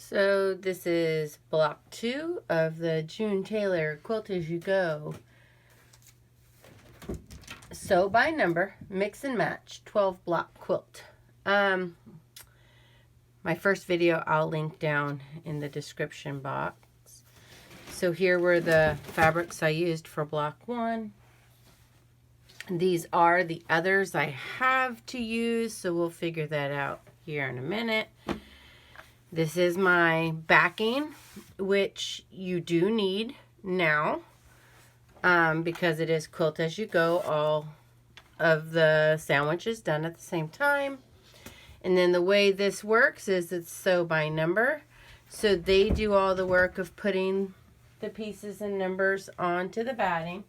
So this is block 2 of the June Taylor Quilt As You Go. Sew by number, mix and match, 12 block quilt. My first video I'll link down in the description box. So here were the fabrics I used for block 1. These are the others I have to use, so we'll figure that out here in a minute. This is my backing, which you do need now because it is Quilt As You Go. All of the sandwiches done at the same time. And then the way this works is it's sew by number. So they do all the work of putting the pieces and numbers onto the batting.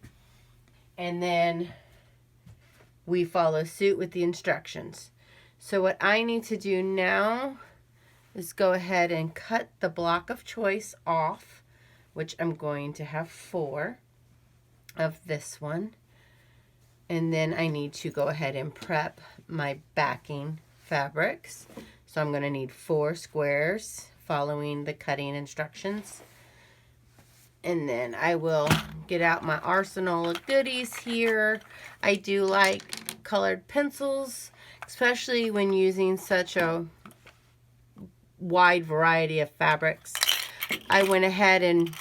And then we follow suit with the instructions. So what I need to do now is go ahead and cut the block of choice off, which I'm going to have 4 of this one. And then I need to go ahead and prep my backing fabrics. So I'm going to need 4 squares following the cutting instructions. And then I will get out my arsenal of goodies here. I do like colored pencils, especially when using such a wide variety of fabrics. I went ahead and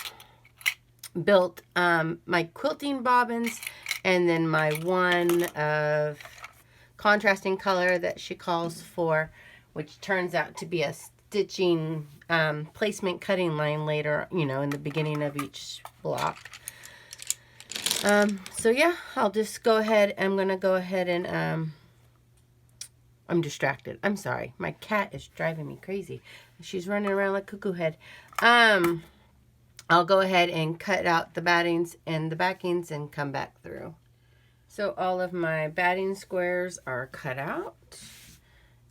built my quilting bobbins and then my one of contrasting color that she calls for, which turns out to be a stitching placement cutting line later, you know, in the beginning of each block. So yeah, I'll just go ahead. I'm going to go ahead and I'm distracted. I'm sorry. My cat is driving me crazy. She's running around like cuckoo head. I'll go ahead and cut out the battings and the backings and come back through. So all of my batting squares are cut out.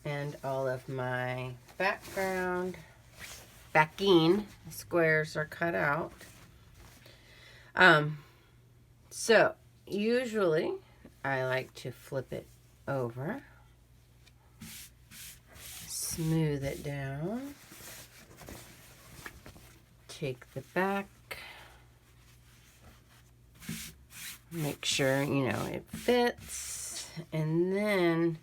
And all of my backing squares are cut out. So usually I like to flip it over. Smooth it down, take the back, make sure, you know, it fits, and then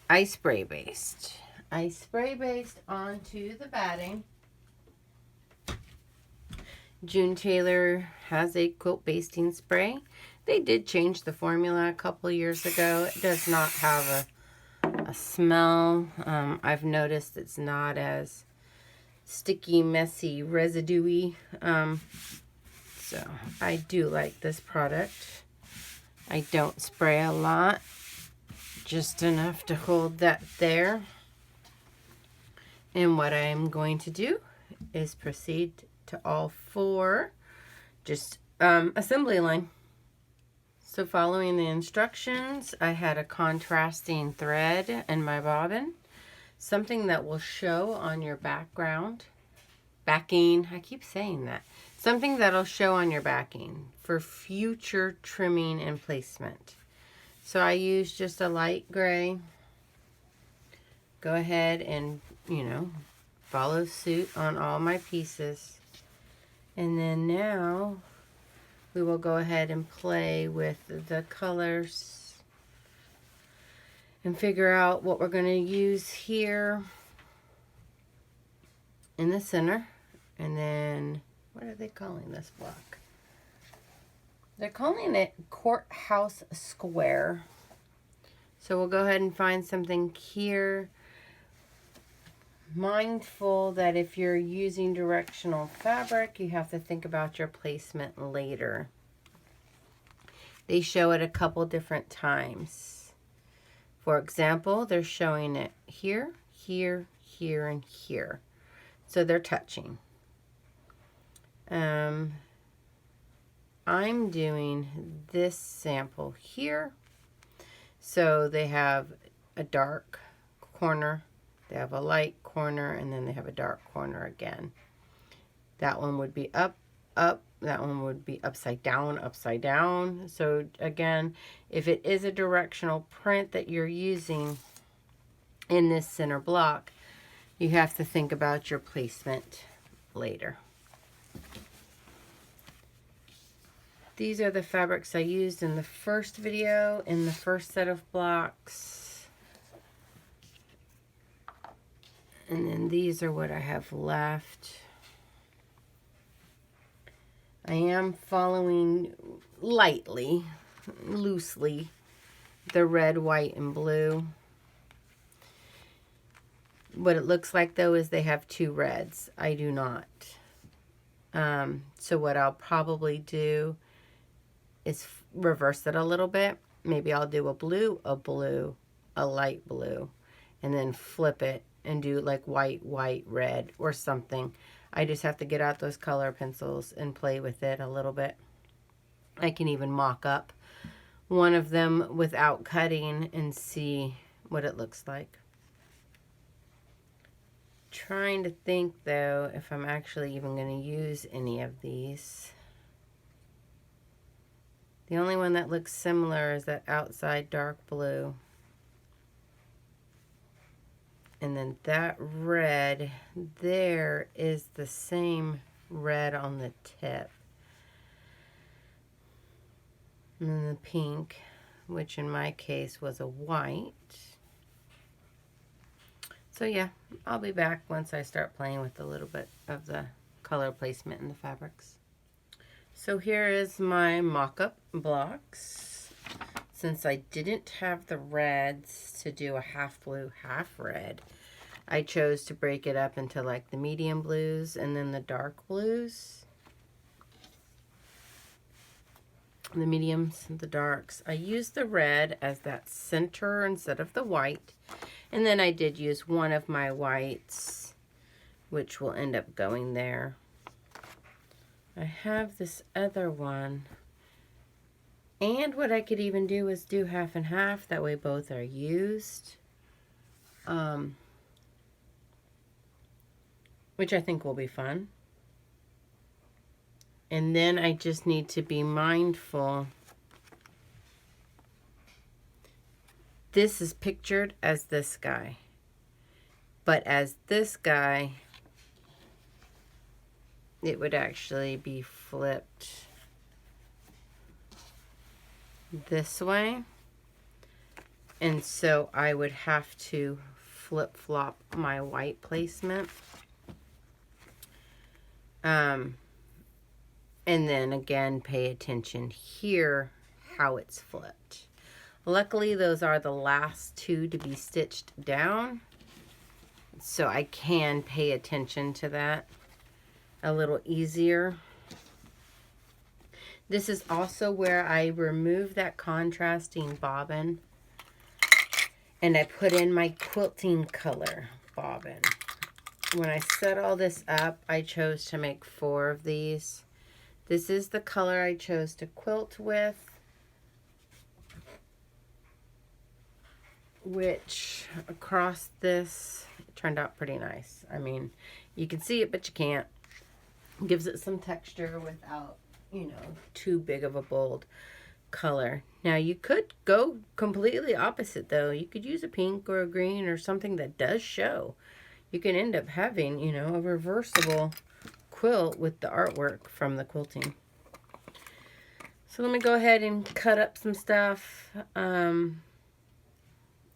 I spray baste. I spray baste onto the batting. June Taylor has a quilt basting spray. They did change the formula a couple years ago. It does not have a smell. I've noticed it's not as sticky, messy, residuey. So I do like this product. I don't spray a lot, just enough to hold that there. And what I'm going to do is proceed to all 4 just assembly line. So following the instructions, I had a contrasting thread in my bobbin, something that will show on your backing, I keep saying that, something that'll show on your backing for future trimming and placement. So I use just a light gray. Go ahead and, you know, follow suit on all my pieces. And then now we will go ahead and play with the colors and figure out what we're going to use here in the center. And then, what are they calling this block? They're calling it Courthouse Square. So we'll go ahead and find something here. Mindful that if you're using directional fabric, you have to think about your placement later. They show it a couple different times. For example, they're showing it here, here, here, and here. So they're touching. I'm doing this sample here. So they have a dark corner. They have a light corner, and then they have a dark corner again. That one would be up, up. That one would be upside down, upside down. So again, if it is a directional print that you're using in this center block, you have to think about your placement later. These are the fabrics I used in the first video, in the first set of blocks. And then these are what I have left. I am following lightly, loosely, the red, white, and blue. What it looks like though is they have 2 reds. I do not. So what I'll probably do is reverse it a little bit. Maybe I'll do a blue, a light blue, and then flip it and do like white, white, red or something. I just have to get out those color pencils and play with it a little bit. I can even mock up one of them without cutting and see what it looks like. Trying to think though if I'm actually even going to use any of these. The only one that looks similar is that outside dark blue. And then that red there is the same red on the tip. And then the pink, which in my case was a white. So yeah, I'll be back once I start playing with a little bit of the color placement in the fabrics. So here is my mock-up blocks. Since I didn't have the reds to do a half blue, half red, I chose to break it up into like the medium blues and then the dark blues. The mediums and the darks. I used the red as that center instead of the white. And then I did use one of my whites, which will end up going there. I have this other one. And what I could even do is do half and half. That way both are used. Which I think will be fun. And then I just need to be mindful. This is pictured as this guy. But as this guy, it would actually be flipped this way. And so I would have to flip-flop my white placement. And then again, pay attention here how it's flipped. Luckily, those are the last 2 to be stitched down. So I can pay attention to that a little easier. This is also where I remove that contrasting bobbin and I put in my quilting color bobbin. When I set all this up, I chose to make 4 of these. This is the color I chose to quilt with, which across this it turned out pretty nice. I mean, you can see it, but you can't. It gives it some texture without, you know, too big of a bold color. Now, you could go completely opposite, though. You could use a pink or a green or something that does show. You can end up having, you know, a reversible quilt with the artwork from the quilting. So let me go ahead and cut up some stuff. And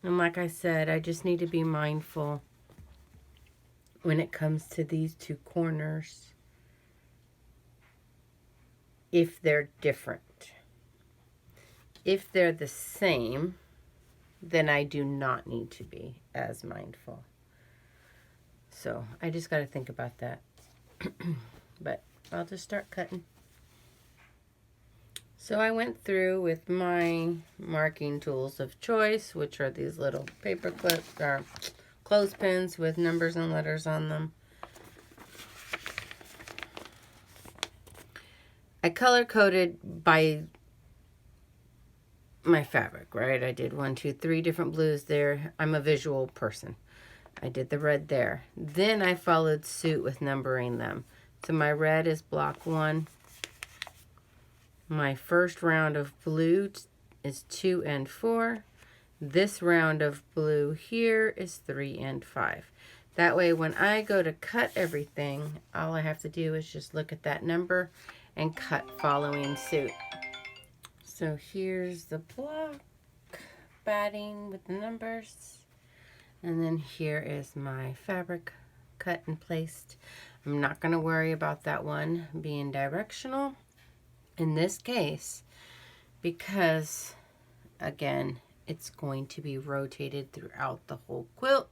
like I said, I just need to be mindful when it comes to these 2 corners if they're different. If they're the same, then I do not need to be as mindful. So I just got to think about that. But I'll just start cutting. So I went through with my marking tools of choice, which are these little paper clips or clothespins with numbers and letters on them. I color coded by my fabric, right? I did 1, 2, 3 different blues there. I'm a visual person. I did the red there. Then I followed suit with numbering them. So my red is block 1. My first round of blue is 2 and 4. This round of blue here is 3 and 5. That way when I go to cut everything, all I have to do is just look at that number and cut following suit. So here's the block batting with the numbers. And then here is my fabric cut and placed. I'm not going to worry about that one being directional in this case because, again, it's going to be rotated throughout the whole quilt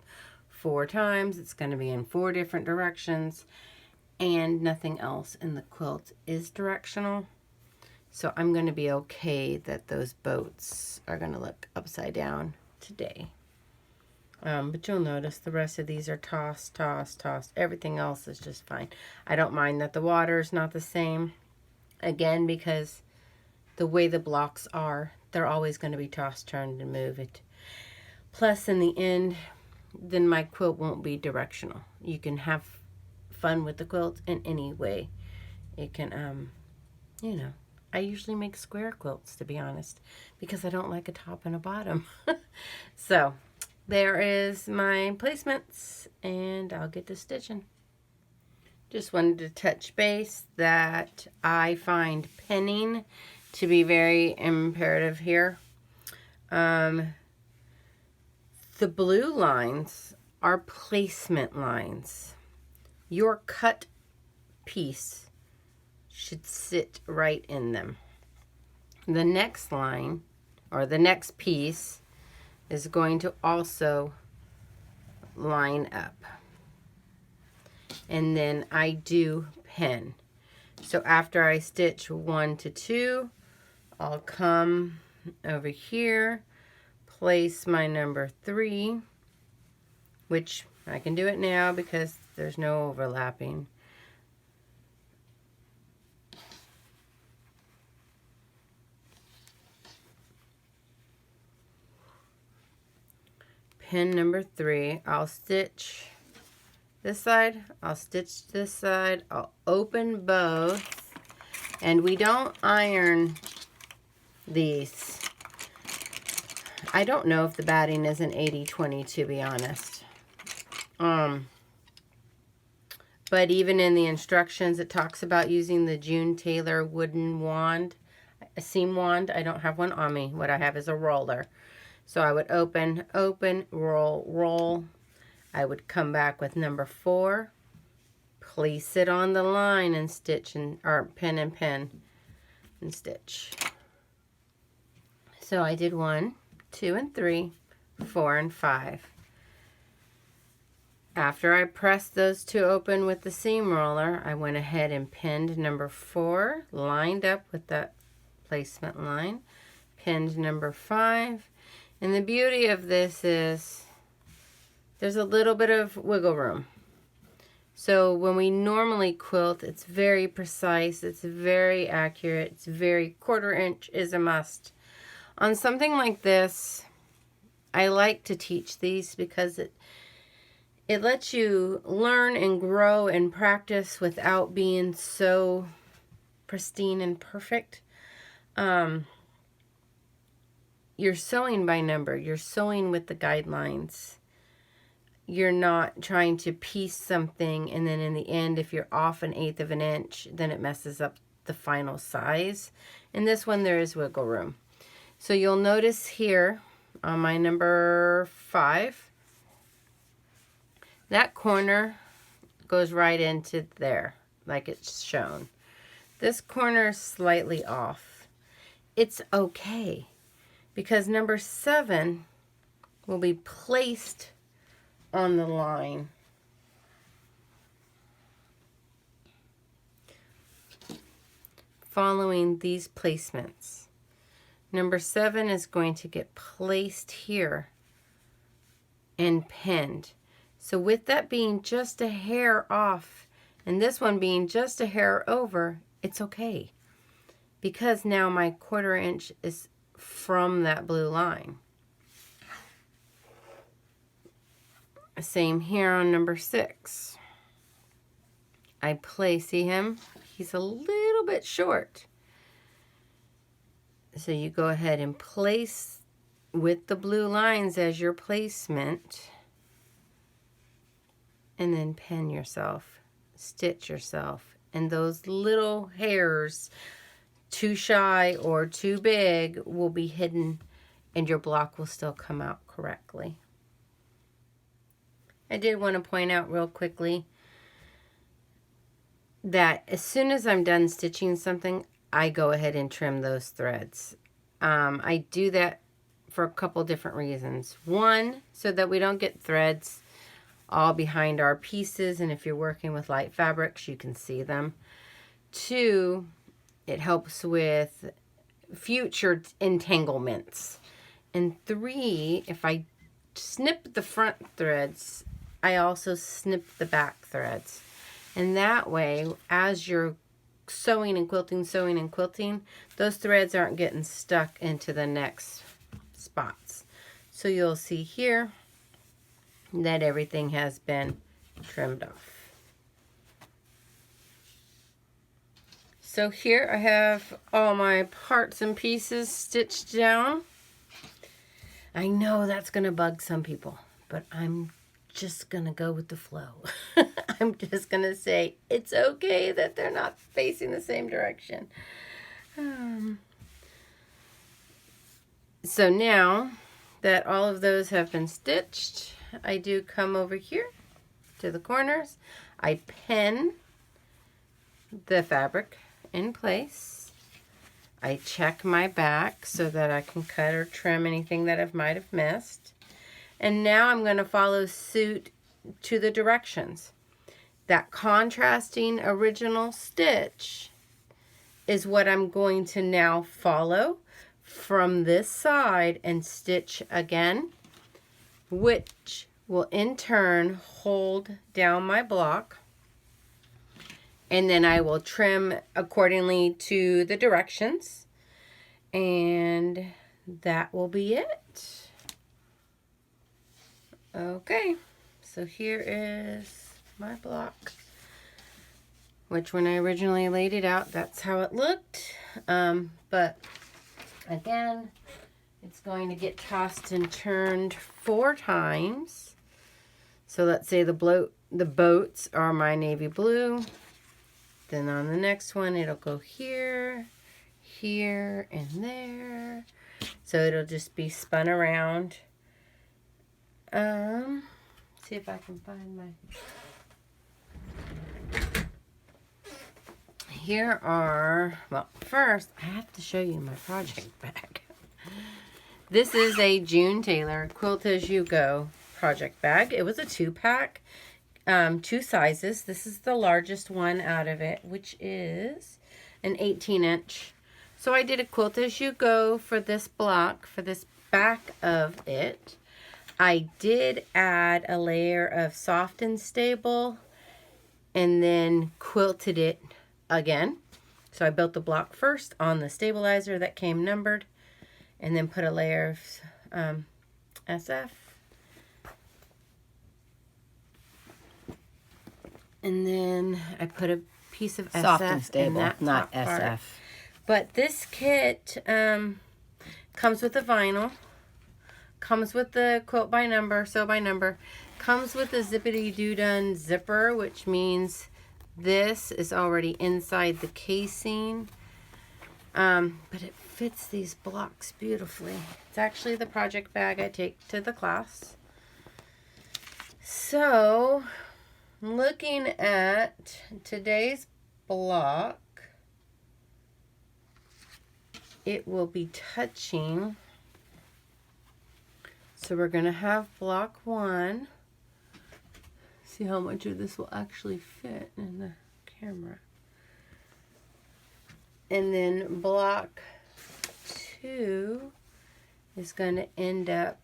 4 times. It's going to be in 4 different directions, and nothing else in the quilt is directional. So I'm going to be okay that those boats are going to look upside down today. But you'll notice the rest of these are tossed, tossed, tossed. Everything else is just fine. I don't mind that the water is not the same. Again, because the way the blocks are, they're always going to be tossed, turned, and moved. Plus, in the end, then my quilt won't be directional. You can have fun with the quilt in any way. It can, you know, I usually make square quilts, to be honest, because I don't like a top and a bottom. So, there is my placements, and I'll get to stitching. Just wanted to touch base that I find pinning to be very imperative here. The blue lines are placement lines. Your cut piece should sit right in them. The next line, or the next piece, is going to also line up. And then I do pin. So after I stitch 1 to 2, I'll come over here, place my number 3, which I can do it now because there's no overlapping. Pin number 3, I'll stitch this side, I'll stitch this side, I'll open both, and we don't iron these. I don't know if the batting is an 80-20, to be honest. But even in the instructions, it talks about using the June Taylor wooden wand, a seam wand. I don't have one on me. What I have is a roller. So I would open, roll, roll. I would come back with number 4, place it on the line and stitch, or pin and pin and stitch. So I did 1, 2, and 3, 4, and 5. After I pressed those 2 open with the seam roller, I went ahead and pinned number 4, lined up with that placement line, pinned number 5. And the beauty of this is there's a little bit of wiggle room. So when we normally quilt, it's very precise, it's very accurate, it's very 1/4 inch is a must. On something like this, I like to teach these because it lets you learn and grow and practice without being so pristine and perfect. You're sewing by number. You're sewing with the guidelines. You're not trying to piece something and then in the end, if you're off 1/8 of an inch, then it messes up the final size. In this one, there is wiggle room. So you'll notice here on my number 5, that corner goes right into there, like it's shown. This corner is slightly off. It's okay, because number 7 will be placed on the line. Following these placements. Number 7 is going to get placed here and pinned. So with that being just a hair off and this one being just a hair over, it's okay. Because now my 1/4 inch is from that blue line. Same here on number 6. I place, see him? He's a little bit short. So you go ahead and place with the blue lines as your placement, and then pin yourself, stitch yourself, and those little hairs, too shy or too big, will be hidden and your block will still come out correctly. I did want to point out real quickly that as soon as I'm done stitching something, I go ahead and trim those threads. I do that for a couple different reasons. One, so that we don't get threads all behind our pieces, and if you're working with light fabrics, you can see them. Two, it helps with future entanglements. And three, if I snip the front threads, I also snip the back threads. And that way, as you're sewing and quilting, those threads aren't getting stuck into the next spots. So you'll see here that everything has been trimmed off. So here I have all my parts and pieces stitched down. I know that's going to bug some people, but I'm just going to go with the flow. I'm just going to say it's okay that they're not facing the same direction. So now that all of those have been stitched, I do come over here to the corners. I pin the fabric in place. I check my back so that I can cut or trim anything that I might have missed. And now I'm going to follow suit to the directions. That contrasting original stitch is what I'm going to now follow from this side and stitch again, which will in turn hold down my block. And then I will trim accordingly to the directions. And that will be it. Okay, so here is my block, which when I originally laid it out, that's how it looked. But again, it's going to get tossed and turned 4 times. So let's say the boats are my navy blue. Then on the next one, it'll go here, here, and there. So it'll just be spun around. See if I can find my... Here are, well, first I have to show you my project bag. This is a June Taylor Quilt As You Go project bag. It was a 2-pack, 2 sizes. This is the largest one out of it, which is an 18-inch. So I did a Quilt As You Go for this block, for this back of it. I did add a layer of soft and stable and then quilted it again. So I built the block first on the stabilizer that came numbered and then put a layer of SF. And then I put a piece of soft SF and stable, in that not top SF. part. But this kit comes with the vinyl. Comes with the quilt by number, sew by number. Comes with a zippity-doo-done zipper, which means this is already inside the casing. But it fits these blocks beautifully. It's actually the project bag I take to the class. So, looking at today's block, it will be touching... So we're going to have block 1. See how much of this will actually fit in the camera. And then block 2 is going to end up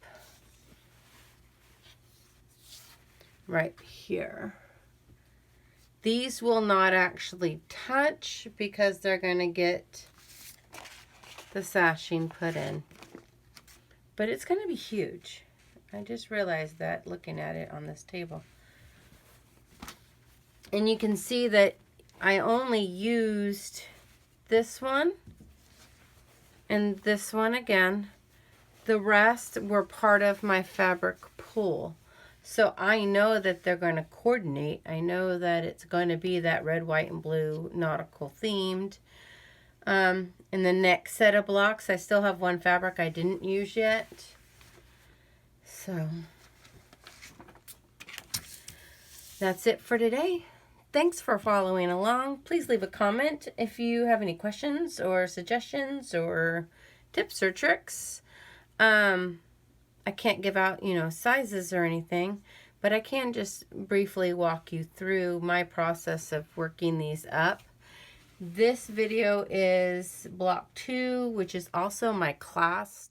right here. These will not actually touch because they're going to get the sashing put in. But it's going to be huge. I just realized that looking at it on this table. And you can see that I only used this one and this one again the rest were part of my fabric pool. So I know that they're going to coordinate. I know that it's going to be that red, white, and blue nautical themed. In the next set of blocks, I still have one fabric I didn't use yet. So that's it for today. Thanks for following along. Please leave a comment if you have any questions or suggestions or tips or tricks. I can't give out, sizes or anything, but I can just briefly walk you through my process of working these up. This video is block 2, which is also my class